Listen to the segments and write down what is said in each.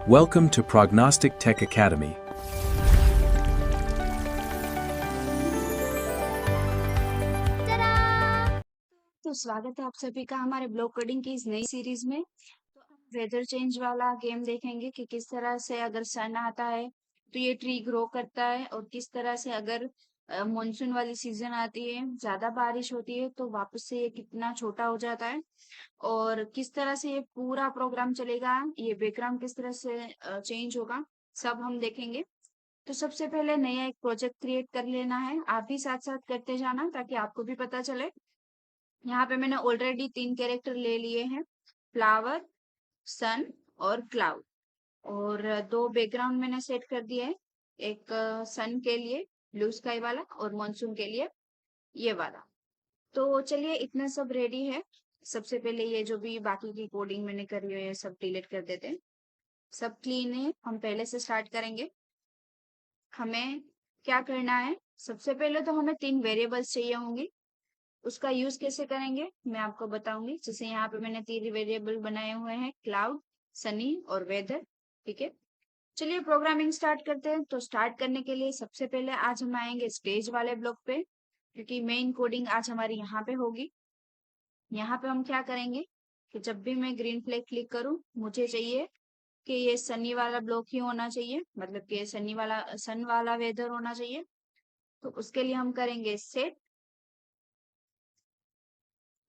Welcome to Prognostic Tech Academy. तो स्वागत है आप सभी का हमारे ब्लॉक कोडिंग की इस नई सीरीज में। तो हम वेदर चेंज वाला गेम देखेंगे कि किस तरह से अगर सन आता है तो ये ट्री ग्रो करता है, और किस तरह से अगर मॉनसून वाली सीजन आती है, ज्यादा बारिश होती है, तो वापस से ये कितना छोटा हो जाता है, और किस तरह से ये पूरा प्रोग्राम चलेगा, ये बैकग्राउंड किस तरह से चेंज होगा, सब हम देखेंगे। तो सबसे पहले नया एक प्रोजेक्ट क्रिएट कर लेना है, आप भी साथ साथ करते जाना ताकि आपको भी पता चले। यहाँ पे मैंने ऑलरेडी 3 कैरेक्टर ले लिए हैं, फ्लावर, सन और क्लाउड। और 2 बैकग्राउंड मैंने सेट कर दिए हैं, एक सन के लिए ब्लू स्काई वाला और मॉनसून के लिए ये वाला। तो चलिए, इतना सब रेडी है। सबसे पहले ये जो भी बाकी की कोडिंग मैंने करी है ये सब डिलीट कर देते हैं। सब क्लीन है, हम पहले से स्टार्ट करेंगे। हमें क्या करना है, सबसे पहले तो हमें 3 वेरिएबल्स चाहिए होंगे। उसका यूज कैसे करेंगे मैं आपको बताऊंगी। जैसे यहाँ पे मैंने 3 वेरिएबल बनाए हुए हैं, क्लाउड, सनी और वेदर। ठीक है, चलिए प्रोग्रामिंग स्टार्ट करते हैं। तो स्टार्ट करने के लिए सबसे पहले आज हम आएंगे स्टेज वाले ब्लॉक पे, क्योंकि मेन कोडिंग आज हमारी यहाँ पे होगी। यहाँ पे हम क्या करेंगे कि जब भी मैं ग्रीन फ्लैग क्लिक करूँ, मुझे चाहिए कि ये सनी वाला ब्लॉक ही होना चाहिए, मतलब कि सन वाला वेदर होना चाहिए। तो उसके लिए हम करेंगे सेट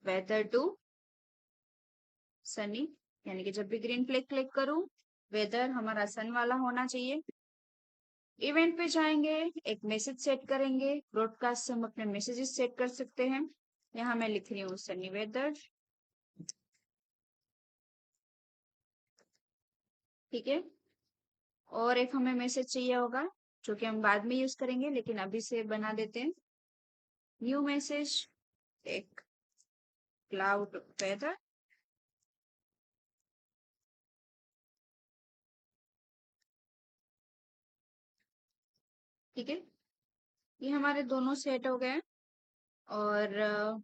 वेदर टू सनी, यानी कि जब भी ग्रीन फ्लैग क्लिक करूं, वेदर हमारा सन वाला होना चाहिए। इवेंट पे जाएंगे, एक मैसेज सेट करेंगे, ब्रॉडकास्ट से हम अपने मैसेजेस सेट कर सकते हैं। यहाँ मैं लिख रही हूँ सनी वेदर। ठीक है, और एक हमें मैसेज चाहिए होगा जो कि हम बाद में यूज करेंगे, लेकिन अभी से बना देते हैं। न्यू मैसेज, एक क्लाउड वेदर। ठीक है, ये हमारे दोनों सेट हो गए। और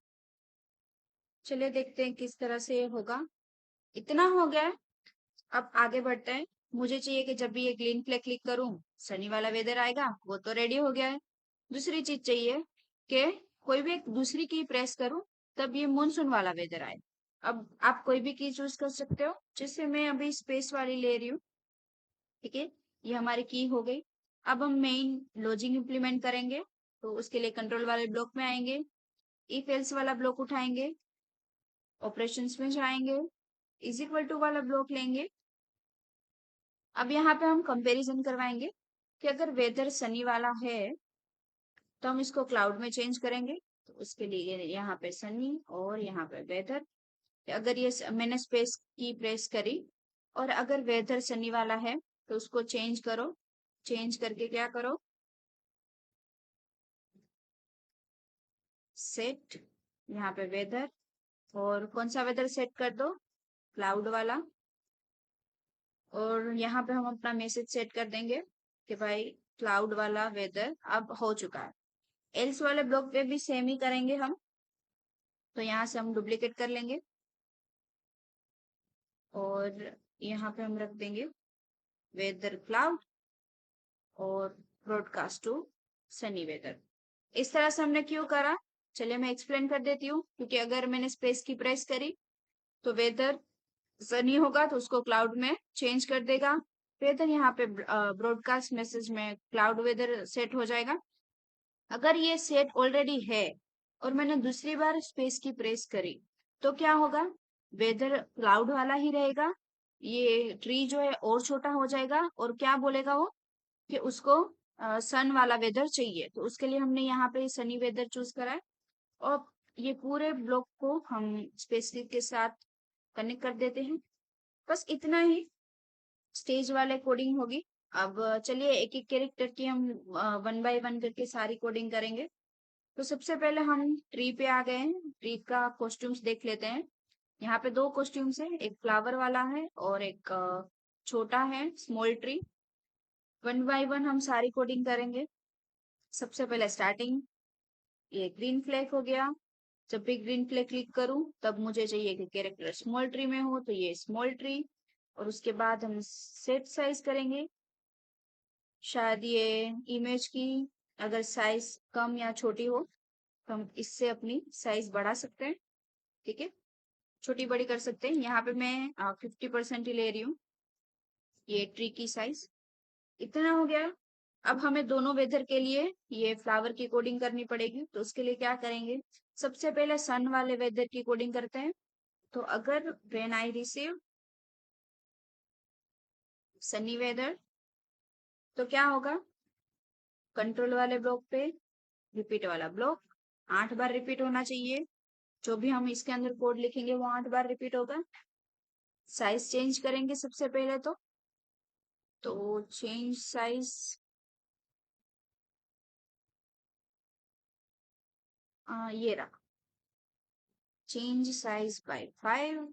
चलिए देखते हैं किस तरह से होगा। इतना हो गया है, अब आगे बढ़ते हैं। मुझे चाहिए कि जब भी ये ग्रीन फ्लैग क्लिक करूं, सनी वाला वेदर आएगा, वो तो रेडी हो गया है। दूसरी चीज चाहिए कि कोई भी एक दूसरी की प्रेस करूं, तब ये मानसून वाला वेदर आए। अब आप कोई भी की चूज कर सकते हो, जैसे मैं अभी स्पेस वाली ले रही हूँ। ठीक है, ये हमारी की हो गई। अब हम मेन लॉजिक इंप्लीमेंट करेंगे, तो उसके लिए कंट्रोल वाले ब्लॉक में आएंगे, इफ एल्स वाला ब्लॉक उठाएंगे, ऑपरेशंस में जाएंगे, इज इक्वल टू वाला ब्लॉक लेंगे। अब यहाँ पे हम कंपैरिजन करवाएंगे कि अगर वेदर सनी वाला है तो हम इसको क्लाउड में चेंज करेंगे। तो उसके लिए यहाँ पे सनी और यहाँ पे वेदर। अगर ये मैंने स्पेस की प्रेस करी और अगर वेदर सनी वाला है तो उसको चेंज करो। चेंज करके क्या करो, सेट, यहाँ पे वेदर, और कौन सा वेदर सेट कर दो, क्लाउड वाला। और यहाँ पे हम अपना मैसेज सेट कर देंगे कि भाई क्लाउड वाला वेदर अब हो चुका है। एल्स वाले ब्लॉक पे भी सेम ही करेंगे हम। तो यहाँ से हम डुप्लीकेट कर लेंगे और यहाँ पे हम रख देंगे वेदर क्लाउड और ब्रॉडकास्ट टू सनी वेदर। इस तरह से हमने क्यों करा, चलिए मैं एक्सप्लेन कर देती हूँ। क्योंकि अगर मैंने स्पेस की प्रेस करी तो वेदर सनी होगा तो उसको क्लाउड में चेंज कर देगा। वेदर यहाँ पे ब्रॉडकास्ट मैसेज में क्लाउड वेदर सेट हो जाएगा। अगर ये सेट ऑलरेडी है और मैंने दूसरी बार स्पेस की प्रेस करी, तो क्या होगा, वेदर क्लाउड वाला ही रहेगा। ये ट्री जो है और छोटा हो जाएगा, और क्या बोलेगा वो कि उसको सन वाला वेदर चाहिए। तो उसके लिए हमने यहाँ पे सनी वेदर चूज करा है। और ये पूरे ब्लॉक को हम स्पेस के साथ कनेक्ट कर देते हैं। बस इतना ही स्टेज वाले कोडिंग होगी। अब चलिए एक एक कैरेक्टर की हम 1 बाय 1 करके सारी कोडिंग करेंगे। तो सबसे पहले हम ट्री पे आ गए हैं, ट्री का कॉस्ट्यूम्स देख लेते हैं। यहाँ पे 2 कॉस्ट्यूम्स है, एक फ्लावर वाला है और एक छोटा है स्मॉल ट्री। 1 बाय 1 हम सारी कोडिंग करेंगे। सबसे पहले स्टार्टिंग, ये ग्रीन फ्लैग हो गया। जब भी ग्रीन फ्लैग क्लिक करूं तब मुझे चाहिए कि कैरेक्टर स्मॉल ट्री में हो, तो ये स्मॉल ट्री। और उसके बाद हम सेट साइज करेंगे। शायद ये इमेज की अगर साइज कम या छोटी हो तो हम इससे अपनी साइज बढ़ा सकते हैं। ठीक है, छोटी बड़ी कर सकते हैं। यहाँ पे मैं 50% ही ले रही हूँ ये ट्री की साइज। इतना हो गया। अब हमें दोनों वेदर के लिए ये फ्लावर की कोडिंग करनी पड़ेगी। तो उसके लिए क्या करेंगे, सबसे पहले सन वाले वेदर की कोडिंग करते हैं। तो अगर when I receive sunny weather तो क्या होगा, कंट्रोल वाले ब्लॉक पे रिपीट वाला ब्लॉक 8 बार रिपीट होना चाहिए। जो भी हम इसके अंदर कोड लिखेंगे वो 8 बार रिपीट होगा। साइज चेंज करेंगे सबसे पहले तो चेंज साइज ये रहा, चेंज साइज बाय 5।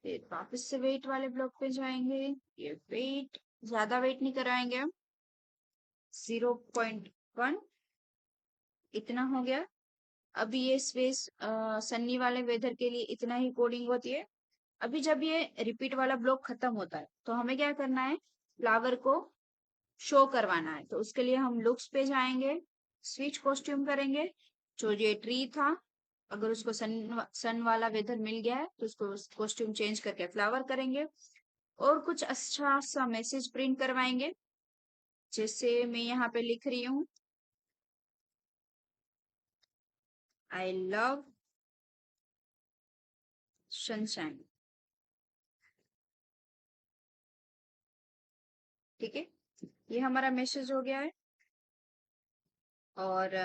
फिर वापस से वेट वाले ब्लॉक पे जाएंगे। ये वेट ज्यादा वेट नहीं कराएंगे हम, 0.1 इतना हो गया। अभी ये स्पेस सन्नी वाले वेदर के लिए इतना ही कोडिंग होती है। अभी जब ये रिपीट वाला ब्लॉक खत्म होता है तो हमें क्या करना है, फ्लावर को शो करवाना है। तो उसके लिए हम लुक्स पे जाएंगे, स्विच कॉस्ट्यूम करेंगे। जो ये ट्री था, अगर उसको सन वाला वेदर मिल गया है तो उसको कॉस्ट्यूम चेंज करके फ्लावर करेंगे। और कुछ अच्छा सा मैसेज प्रिंट करवाएंगे, जैसे मैं यहाँ पे लिख रही हूँ, आई लव सनशाइन। ठीक है, ये हमारा मैसेज हो गया है। और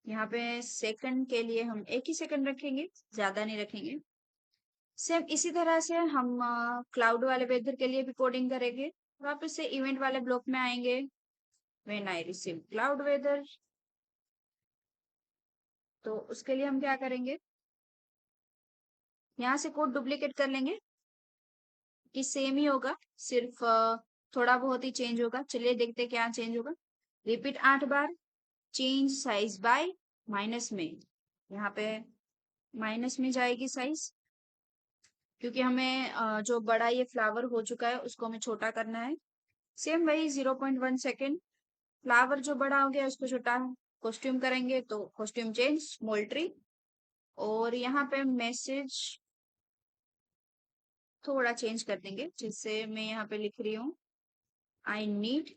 यहाँ पे सेकंड के लिए हम 1 ही सेकंड रखेंगे, ज्यादा नहीं रखेंगे। सेम इसी तरह से हम क्लाउड वाले वेदर के लिए भी कोडिंग करेंगे। वापस से इवेंट वाले ब्लॉक में आएंगे। When I receive cloud weather तो उसके लिए हम क्या करेंगे, यहाँ से कोड डुप्लीकेट कर लेंगे कि सेम ही होगा, सिर्फ थोड़ा बहुत ही चेंज होगा। चलिए देखते क्या चेंज होगा। रिपीट 8 बार, चेंज साइज बाय माइनस में, यहाँ पे माइनस में जाएगी साइज, क्योंकि हमें जो बड़ा ये फ्लावर हो चुका है उसको हमें छोटा करना है। सेम वही 0.1 सेकेंड, फ्लावर जो बड़ा हो गया उसको छोटा कॉस्ट्यूम करेंगे तो कॉस्ट्यूम चेंज स्मॉल ट्री। और यहाँ पे मैसेज थोड़ा चेंज कर देंगे, जिससे मैं यहाँ पे लिख रही हूँ आई नीड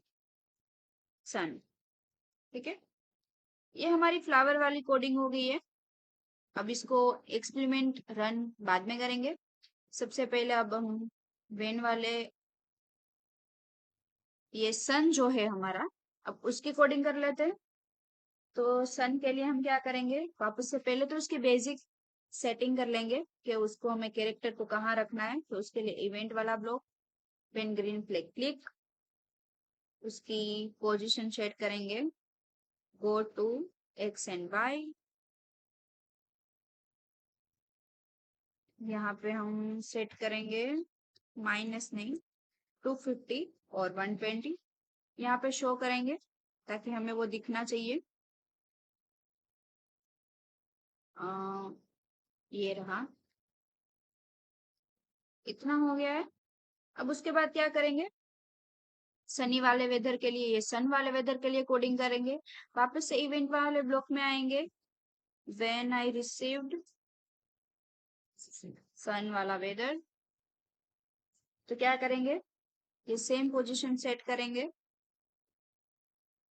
सन। ठीक है, ये हमारी फ्लावर वाली कोडिंग हो गई है। अब इसको एक्सपेरिमेंट रन बाद में करेंगे। सबसे पहले अब हम वेन वाले ये सन जो है हमारा, अब उसकी कोडिंग कर लेते हैं। तो सन के लिए हम क्या करेंगे, वापस से पहले तो उसकी बेसिक सेटिंग कर लेंगे कि उसको हमें कैरेक्टर को कहाँ रखना है। तो उसके लिए इवेंट वाला block, when green flag click, उसकी पोजीशन सेट करेंगे, go to X and Y. यहाँ पे हम सेट करेंगे माइनस नहीं, 250 और 120 यहाँ पे शो करेंगे ताकि हमें वो दिखना चाहिए। ये रहा, इतना हो गया है। अब उसके बाद क्या करेंगे, सनी वाले वेदर के लिए, ये सन वाले वेदर के लिए कोडिंग करेंगे। वापस से इवेंट वाले ब्लॉक में आएंगे। व्हेन आई रिसीव्ड सन वाला वेदर तो क्या करेंगे, ये सेम पोजीशन सेट करेंगे।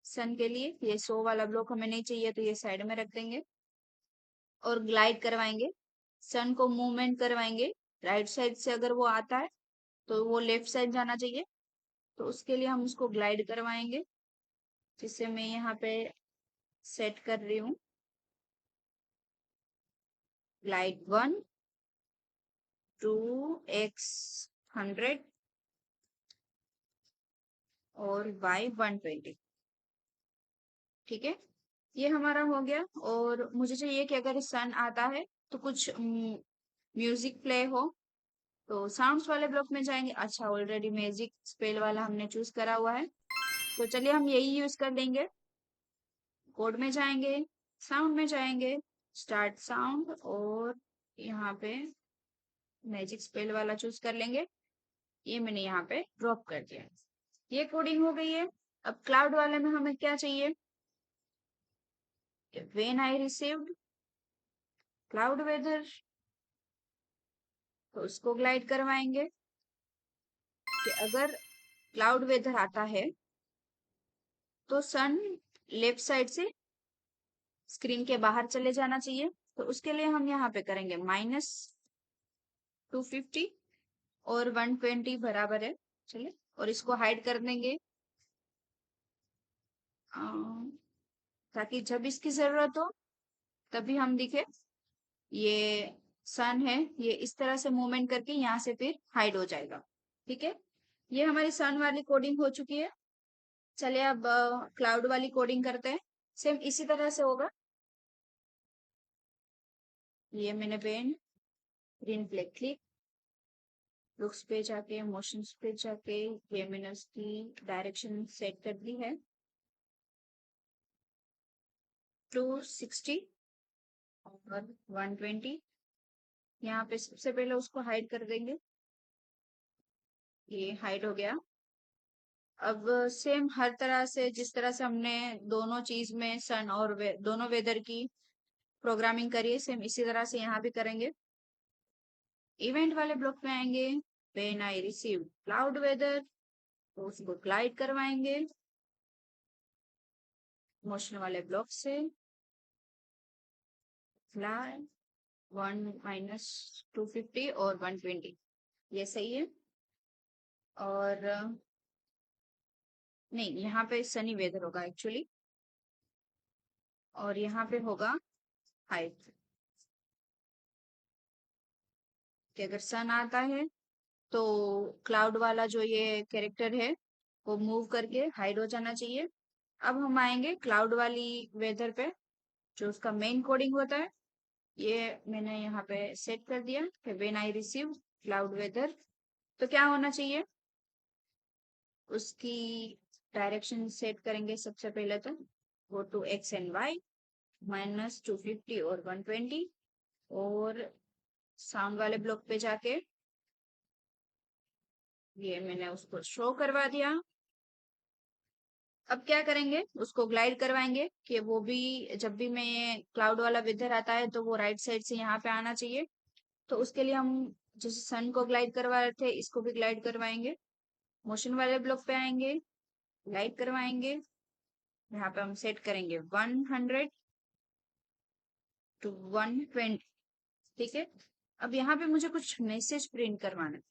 सन के लिए ये शो वाला ब्लॉक हमें नहीं चाहिए तो ये साइड में रख देंगे। और ग्लाइड करवाएंगे, सन को मूवमेंट करवाएंगे। राइट साइड से अगर वो आता है तो वो लेफ्ट साइड जाना चाहिए। तो उसके लिए हम उसको ग्लाइड करवाएंगे, जिससे मैं यहाँ पे सेट कर रही हूँ ग्लाइड 1 टू एक्स 100 और y 120। ठीक है, ये हमारा हो गया। और मुझे चाहिए कि अगर सन आता है तो कुछ म्यूजिक प्ले हो। तो साउंड्स वाले ब्लॉक में जाएंगे। अच्छा, ऑलरेडी म्यूजिक स्पेल वाला हमने चूज करा हुआ है, तो चलिए हम यही यूज कर लेंगे। कोड में जाएंगे, साउंड में जाएंगे, स्टार्ट साउंड, और यहाँ पे मैजिक स्पेल वाला चूज कर लेंगे। ये मैंने यहाँ पे ड्रॉप कर दिया। ये कोडिंग हो गई है। अब क्लाउड वाले में हमें क्या चाहिए? When I received cloud weather, तो उसको ग्लाइड करवाएंगे कि अगर क्लाउड वेदर आता है तो सन लेफ्ट साइड से स्क्रीन के बाहर चले जाना चाहिए। तो उसके लिए हम यहाँ पे करेंगे -250 और 120 बराबर है। चलिए, और इसको हाइड कर देंगे ताकि जब इसकी जरूरत हो तभी हम दिखे। ये सन है, ये इस तरह से मूवमेंट करके यहाँ से फिर हाइड हो जाएगा। ठीक है, ये हमारी सन वाली कोडिंग हो चुकी है। चलिए अब क्लाउड वाली कोडिंग करते हैं। सेम इसी तरह से होगा। ये मैंने when green flag click, looks पे जाके मोशंस पे जाके ये मैंने उसकी डायरेक्शन सेट कर दी है 260 और 120। यहाँ पे सबसे पहले उसको हाइड कर देंगे। ये हाइड हो गया। अब सेम हर तरह से जिस तरह से हमने दोनों चीज में सन और दोनों वेदर की प्रोग्रामिंग करी है, सेम इसी तरह से यहाँ भी करेंगे। इवेंट वाले ब्लॉक में आएंगे, when I receive cloud weather, तो उसको ग्लाइड करवाएंगे मोशन वाले ब्लॉक से। फ्लाई 1 - 250 और 120, ये सही है। और नहीं, यहाँ पे सनी वेदर होगा एक्चुअली, और यहाँ पे होगा हाइट कि अगर सन आता है तो क्लाउड वाला जो ये कैरेक्टर है वो मूव करके हाइड हो जाना चाहिए। अब हम आएंगे क्लाउड वाली वेदर पे, जो उसका मेन कोडिंग होता है। ये मैंने यहाँ पे सेट कर दिया कि when I receive cloud weather, तो क्या होना चाहिए? उसकी डायरेक्शन सेट करेंगे सबसे पहले। तो go to X and Y, -250 और 120, और साउंड वाले ब्लॉक पे जाके ये मैंने उसको शो करवा दिया। अब क्या करेंगे? उसको ग्लाइड करवाएंगे कि वो भी जब भी मैं क्लाउड वाला वेदर आता है तो वो राइट साइड से यहाँ पे आना चाहिए। तो उसके लिए हम जैसे सन को ग्लाइड करवा रहे थे, इसको भी ग्लाइड करवाएंगे। मोशन वाले ब्लॉक पे आएंगे, ग्लाइड करवाएंगे। यहाँ पे हम सेट करेंगे 100 to 120। ठीक है, अब यहाँ पे मुझे कुछ मैसेज प्रिंट करवाना है,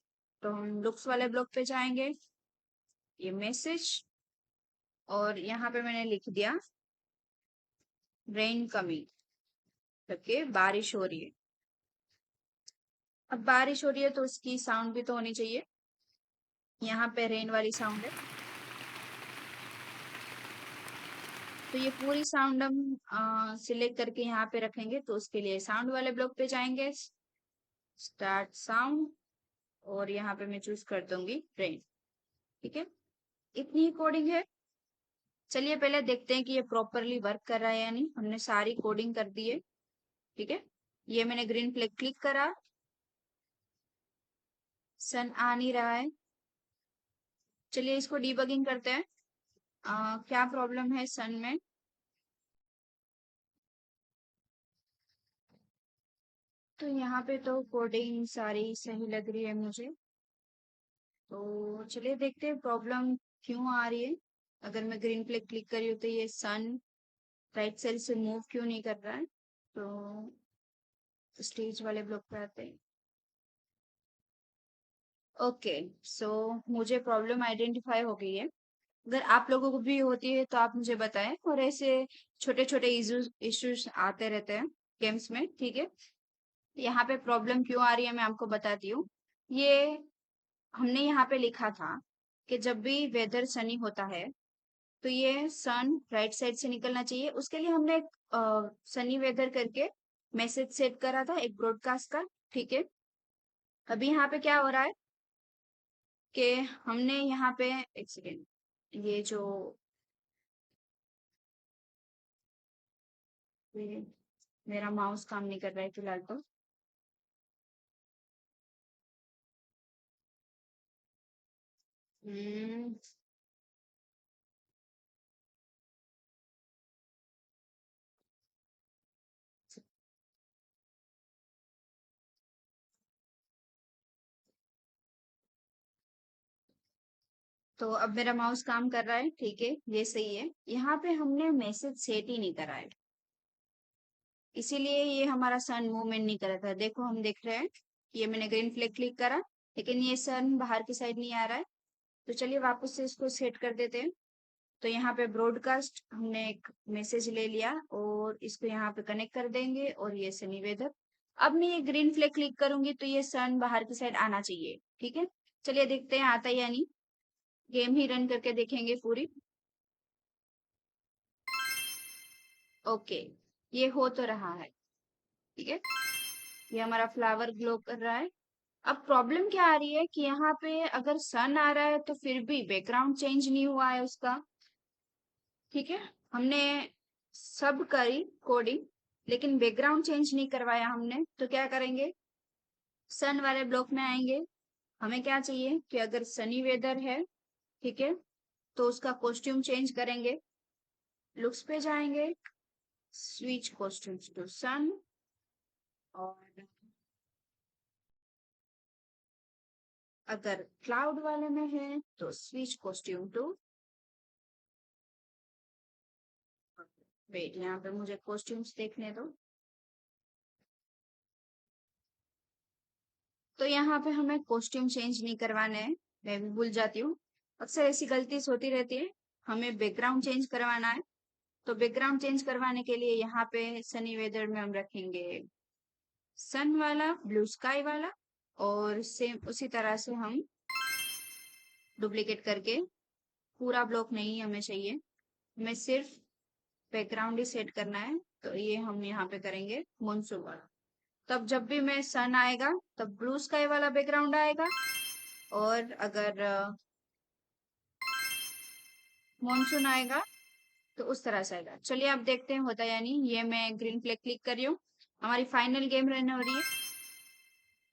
तो हम लुक्स वाले ब्लॉक पे जाएंगे, ये मैसेज, और यहाँ पे मैंने लिख दिया रेन कमिंग करके, बारिश हो रही है। अब बारिश हो रही है तो उसकी साउंड भी तो होनी चाहिए। यहाँ पे रेन वाली साउंड है, तो ये पूरी साउंड हम सिलेक्ट करके यहाँ पे रखेंगे। तो उसके लिए साउंड वाले ब्लॉक पे जाएंगे, स्टार्ट साउंड, और यहाँ पे मैं चूज कर दूंगी रेन। ठीक है, इतनी ही कोडिंग है। चलिए पहले देखते हैं कि ये प्रॉपरली वर्क कर रहा है या नहीं। हमने सारी कोडिंग कर दी है। ठीक है, ये मैंने ग्रीन फ्लैग क्लिक करा, सन आ नहीं रहा है। चलिए इसको डीबगिंग करते हैं, क्या प्रॉब्लम है सन में। तो यहाँ पे तो कोडिंग सारी सही लग रही है मुझे। तो चलिए देखते हैं प्रॉब्लम क्यों आ रही है। अगर मैं ग्रीन फ्लैग क्लिक करी हूँ तो ये सन राइट साइड से मूव क्यों नहीं कर रहा है? तो स्टेज वाले ब्लॉक पे आते हैं। ओके, सो मुझे प्रॉब्लम आइडेंटिफाई हो गई है। अगर आप लोगों को भी होती है तो आप मुझे बताएं। और ऐसे छोटे छोटे इश्यूज आते रहते हैं गेम्स में। ठीक है, यहाँ पे प्रॉब्लम क्यों आ रही है मैं आपको बताती हूँ। ये हमने यहाँ पे लिखा था कि जब भी वेदर सनी होता है तो ये सन राइट साइड से निकलना चाहिए। उसके लिए हमने एक सनी वेदर करके मैसेज सेट करा था, एक ब्रॉडकास्ट का। ठीक है, अभी यहाँ पे क्या हो रहा है कि हमने यहाँ पे, एक सेकेंड, ये जो मेरा माउस काम नहीं कर रहा है फिलहाल तो। हम्म, तो अब मेरा माउस काम कर रहा है, ठीक है, ये सही है। यहाँ पे हमने मैसेज सेट ही नहीं करा है, इसीलिए ये हमारा सन मूवमेंट नहीं कर रहा था। देखो हम देख रहे हैं, ये मैंने ग्रीन फ्लैग क्लिक करा, लेकिन ये सन बाहर की साइड नहीं आ रहा है। तो चलिए वापस से इसको सेट कर देते हैं। तो यहाँ पे ब्रॉडकास्ट हमने एक मैसेज ले लिया और इसको यहाँ पे कनेक्ट कर देंगे, और ये सनी वेदर। अब मैं ये ग्रीन फ्लैग क्लिक करूंगी तो ये सन बाहर की साइड आना चाहिए, ठीक है। चलिए देखते हैं आता है या नहीं। गेम ही रन करके देखेंगे पूरी। ओके, ये हो तो रहा है, ठीक है। ये हमारा फ्लावर ग्लो कर रहा है। अब प्रॉब्लम क्या आ रही है कि यहाँ पे अगर सन आ रहा है तो फिर भी बैकग्राउंड चेंज नहीं हुआ है उसका, ठीक है। हमने सब करी कोडिंग, लेकिन बैकग्राउंड चेंज नहीं करवाया हमने। तो क्या करेंगे, सन वाले ब्लॉक में आएंगे। हमें क्या चाहिए कि अगर सनी वेदर है, ठीक है, तो उसका कॉस्ट्यूम चेंज करेंगे। लुक्स पे जाएंगे, स्विच कॉस्ट्यूम्स टू सन, और अगर क्लाउड वाले में है तो स्विच कॉस्ट्यूम टू, वेट यहाँ पे मुझे कॉस्ट्यूम्स देखने दो। तो यहाँ पे हमें कॉस्ट्यूम चेंज नहीं करवाने हैं, मैं भी भूल जाती हूँ, अक्सर ऐसी गलती होती रहती है। हमें बैकग्राउंड चेंज करवाना है। तो बैकग्राउंड चेंज करवाने के लिए यहाँ पे सनी वेदर में हम रखेंगे सन वाला, ब्लू स्काई वाला, और सेम उसी तरह से हम डुप्लीकेट करके, पूरा ब्लॉक नहीं हमें चाहिए, हमें सिर्फ बैकग्राउंड ही सेट करना है। तो ये हम यहाँ पे करेंगे मॉनसून वाला। तब जब भी मैं सन आएगा तब ब्लू स्काई वाला बैकग्राउंड आएगा, और अगर मॉनसून आएगा तो उस तरह से आएगा। चलिए अब देखते हैं होता है या नहीं। ये मैं ग्रीन फ्लैग क्लिक कर रही हूँ, हमारी फाइनल गेम रन हो रही है।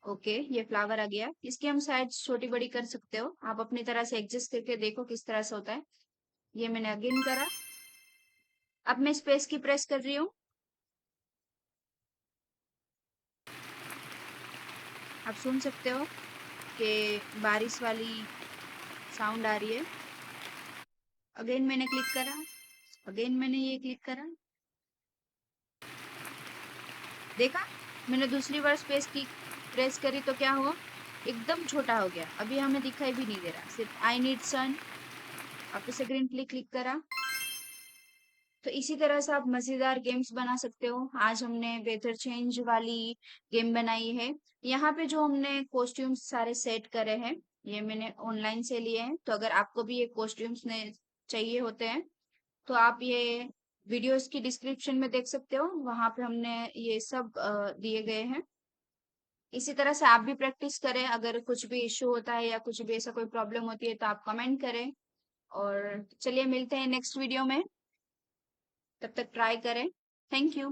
ओके, ये फ्लावर आ गया। इसकी हम साइज छोटी बड़ी कर सकते हो, आप अपनी तरह से एडजस्ट करके देखो किस तरह से होता है। ये मैंने अगेन करा। अब मैं स्पेस की प्रेस कर रही हूँ। आप सुन सकते हो कि बारिश वाली साउंड आ रही है। अगेन मैंने क्लिक करा, अगेन मैंने ये क्लिक करा, देखा। मैंने दूसरी बार स्पेस की प्रेस करी तो क्या हुआ, एकदम छोटा हो गया, अभी हमें दिखाई भी नहीं दे रहा, सिर्फ आई नीड सन। आप इसे ग्रीन क्लिक करा। तो इसी तरह से आप मजेदार गेम्स बना सकते हो। आज हमने वेदर चेंज वाली गेम बनाई है। यहाँ पे जो हमने कॉस्ट्यूम्स सारे सेट करे हैं, ये मैंने ऑनलाइन से लिए हैं। तो अगर आपको भी ये कॉस्ट्यूम्स ने चाहिए होते हैं तो आप ये वीडियोस की डिस्क्रिप्शन में देख सकते हो, वहां पे हमने ये सब दिए गए हैं। इसी तरह से आप भी प्रैक्टिस करें। अगर कुछ भी इश्यू होता है या कुछ भी ऐसा कोई प्रॉब्लम होती है तो आप कमेंट करें। और चलिए मिलते हैं नेक्स्ट वीडियो में, तब तक ट्राई करें। Thank you.